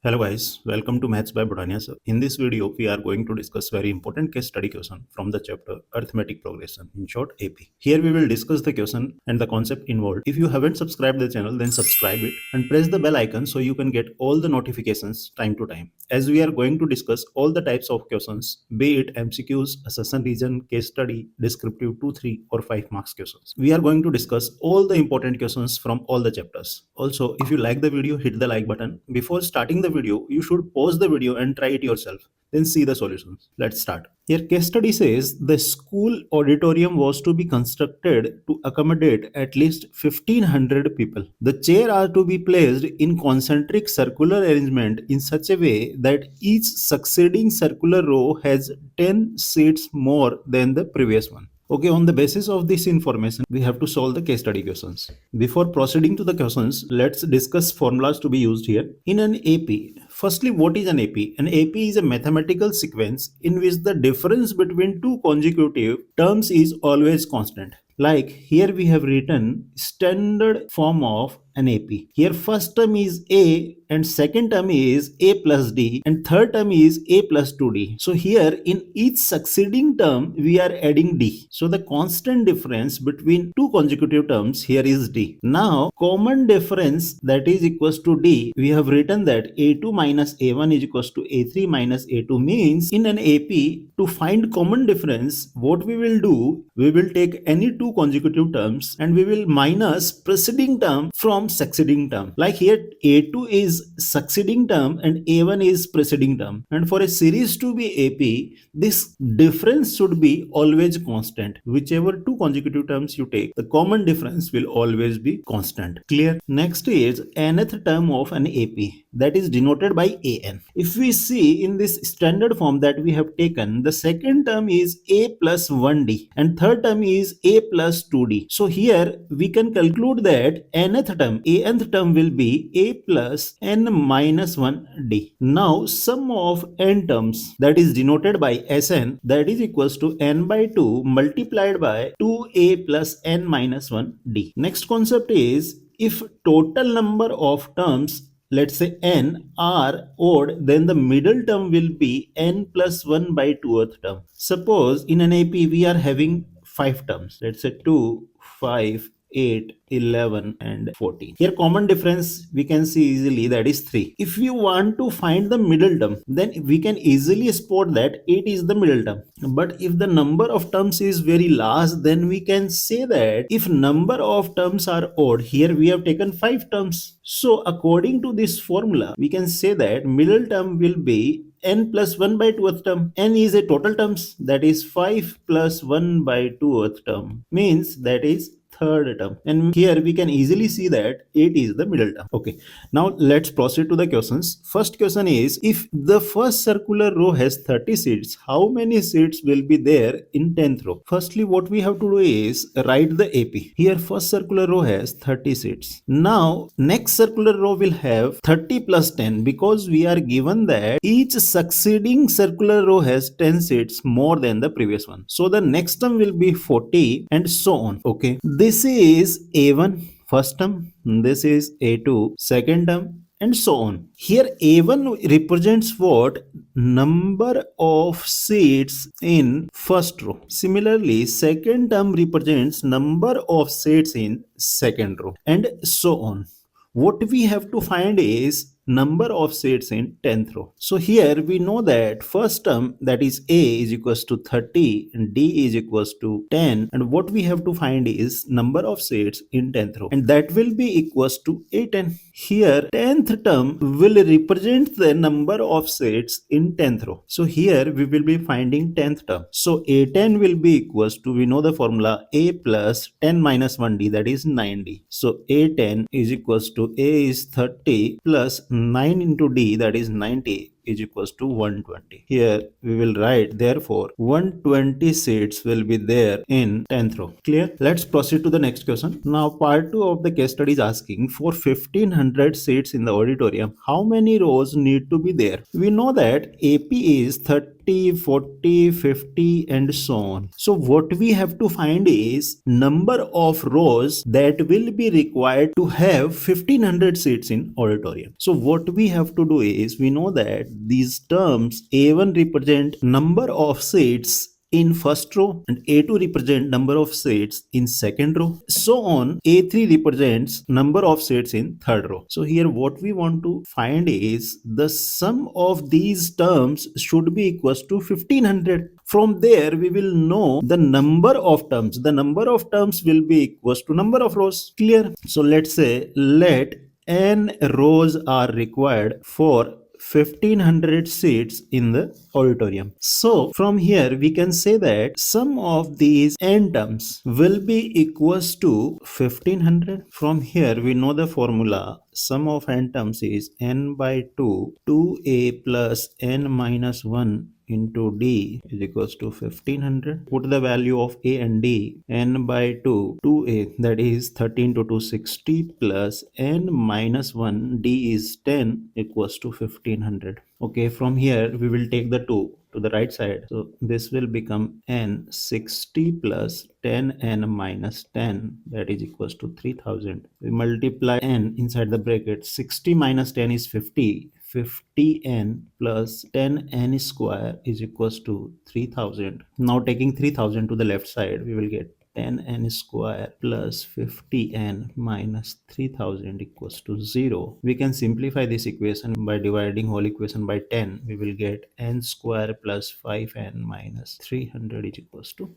Hello guys, welcome to Maths by Botania sir. In this video, we are going to discuss very important case study question from the chapter Arithmetic Progression, in short AP. Here we will discuss the question and the concept involved. If you haven't subscribed the channel, then subscribe it and press the bell icon so you can get all the notifications time to time. As we are going to discuss all the types of questions, be it MCQs, assessment region, case study, descriptive 2, 3 or 5 marks questions. We are going to discuss all the important questions from all the chapters. Also, if you like the video, hit the like button. Before starting the video, you should pause the video and try it yourself. Then see the solutions. Let's start. Here case study says the school auditorium was to be constructed to accommodate at least 1500 people. The chairs are to be placed in concentric circular arrangement in such a way that each succeeding circular row has 10 seats more than the previous one. Okay, on the basis of this information, we have to solve the case study questions. Before proceeding to the questions, let's discuss formulas to be used here. In an AP, firstly, what is an AP? An AP is a mathematical sequence in which the difference between two consecutive terms is always constant. Like here we have written standard form of an AP. Here first term is A and second term is A plus D and third term is A plus 2D. So here in each succeeding term we are adding D. So the constant difference between two consecutive terms here is D. Now common difference that is equals to D, we have written that A2 minus A1 is equals to A3 minus A2 means in an AP to find common difference what we will do, we will take any two consecutive terms and we will minus preceding term from succeeding term. Like here A2 is succeeding term and A1 is preceding term, and for a series to be AP this difference should be always constant. Whichever two consecutive terms you take, the common difference will always be constant. Clear? Next is nth term of an AP, that is denoted by an. If we see in this standard form that we have taken, the second term is A plus 1D and third term is A plus 2D. So here we can conclude that nth term will be A plus n minus 1D. Now sum of n terms that is denoted by Sn, that is equals to n by 2 multiplied by 2A plus n minus 1D. Next concept is if total number of terms, let's say n, are odd, then the middle term will be n plus 1 by 2th term. Suppose in an AP we are having 5 terms, let's say 2, 5, 8, 11 and 14. Here common difference we can see easily, that is 3. If we want to find the middle term, then we can easily spot that 8 is the middle term. But if the number of terms is very large, then we can say that if number of terms are odd, here we have taken 5 terms. So according to this formula, we can say that middle term will be n plus 1 by 2th term. N is a total terms, that is 5 plus 1 by 2th term, means that is third term, and here we can easily see that 8 is the middle term. Okay, now let's proceed to the questions. First question is, if the first circular row has 30 seats, how many seats will be there in 10th row? Firstly, what we have to do is write the AP. Here first circular row has 30 seats. Now next circular row will have 30 plus 10, because we are given that each succeeding circular row has 10 seats more than the previous one. So the next term will be 40 and so on. Okay, this is A1 first term, this is A2 second term and so on. Here A1 represents what? Number of seats in first row. Similarly, second term represents number of seats in second row and so on. What we have to find is number of seats in 10th row. So here we know that first term, that is A, is equals to 30 and D is equals to 10, and what we have to find is number of seats in 10th row, and that will be equals to A10. Here 10th term will represent the number of seats in 10th row. So here we will be finding 10th term. So A10 will be equals to, we know the formula, A plus 10 minus 1D, that is 9D. So A10 is equals to A is 30 plus 9 into D, that is 90, is equals to 120. Here we will write, therefore 120 seats will be there in 10th row. Clear? Let's proceed to the next question. Now part 2 of the case study is asking, for 1500 seats in the auditorium, how many rows need to be there? We know that AP is 30, 40, 50 and so on. So what we have to find is number of rows that will be required to have 1500 seats in auditorium. So what we have to do is, we know that these terms A1 represent number of seats in first row and A2 represent number of seats in second row, so on. A3 represents number of seats in third row. So here what we want to find is the sum of these terms should be equals to 1500. From there we will know the number of terms. The number of terms will be equals to number of rows. Clear? So let's say, let n rows are required for 1500 seats in the auditorium. So from here we can say that sum of these n terms will be equals to 1500. From here we know the formula. Sum of n terms is n by 2, 2a plus n minus 1 into d is equals to 1500. Put the value of a and d, n by 2, 2a, that is 13 to 2 60, plus n minus 1, d is 10, equals to 1500. Okay, from here we will take the 2 to the right side. So this will become n 60 plus 10n minus 10, that is equals to 3000. We multiply n inside the bracket. 60 minus 10 is 50. 50n plus 10n square is equals to 3000. Now taking 3000 to the left side, we will get 10n square plus 50n minus 3000 equals to 0. We can simplify this equation by dividing whole equation by 10. We will get n square plus 5n minus 300 is equals to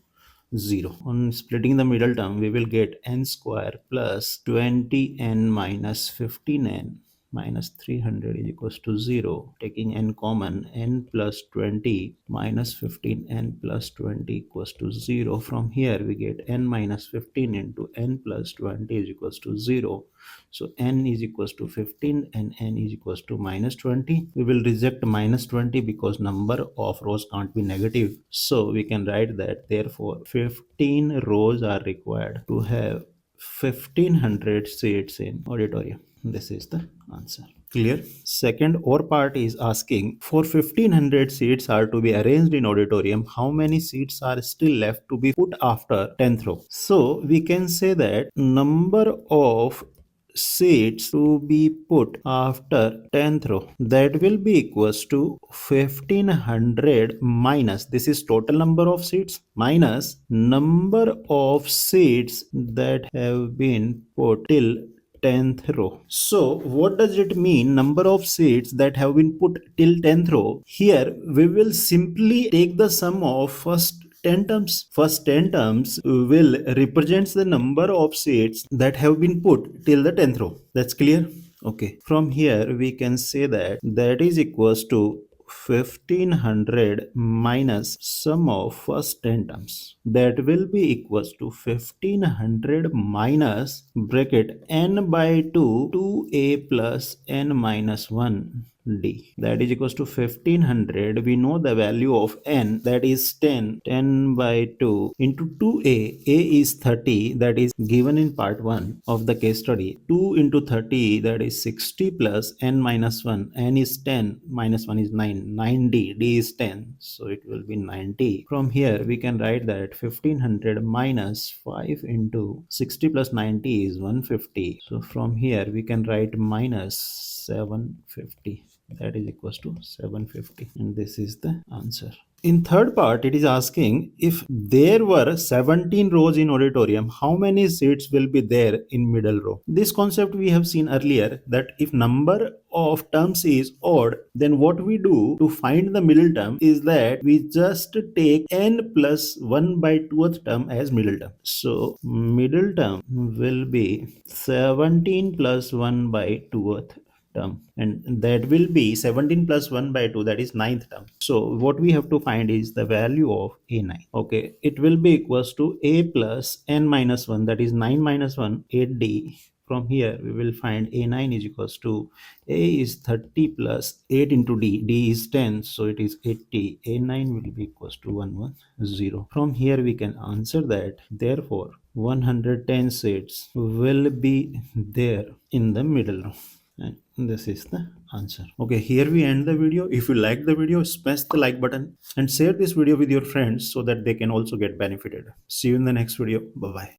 0. On splitting the middle term, we will get n square plus 20n minus 15n minus 300 is equals to 0. Taking n common, n plus 20 minus 15, n plus 20 equals to 0. From here we get n minus 15 into n plus 20 is equals to 0. So n is equals to 15 and n is equals to minus 20. We will reject minus 20 because number of rows can't be negative. So we can write that, therefore 15 rows are required to have 1500 seats in auditorium. This is the answer. Clear? Second or part is asking, for 1500 seats are to be arranged in auditorium, how many seats are still left to be put after 10th row? So we can say that number of seats to be put after 10th row, that will be equals to 1500 minus, this is total number of seats, minus number of seats that have been put till 10th row. So what does it mean, number of seats that have been put till 10th row? Here we will simply take the sum of first 10 terms. First 10 terms will represents the number of seats that have been put till the 10th row. That's clear? Okay. From here we can say that that is equals to 1500 minus sum of first 10 terms, that will be equals to 1500 minus bracket n by 2, 2a plus n minus 1 d, that is equals to 1500. We know the value of n, that is 10. 10 by 2 into 2a, a is 30, that is given in part 1 of the case study. 2 into 30, that is 60 plus n minus 1, n is 10, minus 1 is 9, 9d, d is 10, so it will be 90. From here we can write that 1500 minus 5 into 60 plus 90 is 150. So from here we can write minus 750, that is equals to 750, and this is the answer. In third part, it is asking, if there were 17 rows in auditorium, how many seats will be there in middle row? This concept we have seen earlier, that if number of terms is odd, then what we do to find the middle term is that we just take n plus 1 by 2th term as middle term. So middle term will be 17 plus 1 by 2th term, and that will be 17 plus 1 by 2, that is 9th term. So what we have to find is the value of a9. Okay, it will be equals to a plus n minus 1, that is 9 minus 1, 8d From here we will find a9 is equals to a is 30 plus 8 into d is 10, so it is 80. A9 will be equals to 110. From here we can answer that therefore 110 seats will be there in the middle, and this is the answer. Okay, here we end the video. If you like the video, smash the like button and share this video with your friends so that they can also get benefited. See you in the next video. Bye bye.